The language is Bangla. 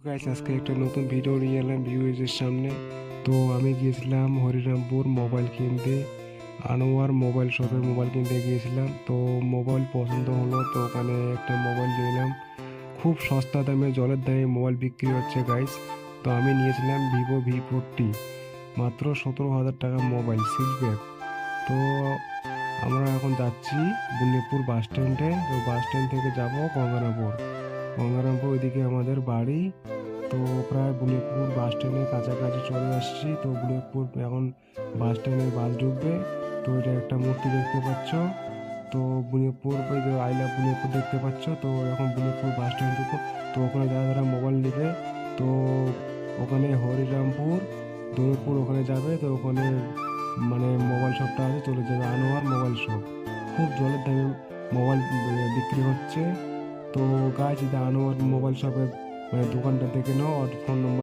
গাইস আজকে একটা নতুন ভিডিও নিয়ে এলাম ভিউয়ার্সের সামনে। তো আমি গিয়েছিলাম হরিরামপুর মোবাইল কিনতে, আনোয়ার মোবাইল শপে মোবাইল কিনতে গিয়েছিলাম। তো মোবাইল পছন্দ হলো, তো ওখানে একটা মোবাইল নিলাম। খুব সস্তা দামে জলের দামে মোবাইল বিক্রি হচ্ছে গাইস। তো আমি নিয়েছিলাম ভিভো V40, মাত্র 17,000 টাকা মোবাইল সিলপ্যাক। তো আমরা এখন যাচ্ছি বুনিপুর বাস স্ট্যান্ডে। তো বাস স্ট্যান্ড থেকে যাব গঙ্গারামপুর। গঙ্গারামপুর ওইদিকে আমাদের বাড়ি। তো প্রায় বুনিয়াদপুর বাস স্ট্যান্ডের কাছাকাছি চলে আসছি। তো বুনিয়াদপুর এখন বাস স্ট্যান্ডে বাস ঢুকবে। তো এটা একটা মূর্তি দেখতে পাচ্ছ। তো বুনিয়াদপুর ওই যে আই লাভ বুনিয়াদপুর দেখতে পাচ্ছ। তো এখন বুনিয়াদপুর বাস স্ট্যান্ড ঢুকবো। তো ওখানে যারা যারা মোবাইল নেবে, তো ওখানে হরিরামপুর দৌলতপুর ওখানে যাবে। তো ওখানে মানে মোবাইল শপটা আছে, চলে যাবে আনোয়ার মোবাইল শপ। খুব জলের দামে মোবাইল বিক্রি হচ্ছে। তো গাছ যদি আনোয়ার মোবাইল শপের মানে দোকানটা দেখে নাও, আর ফোন নম্বর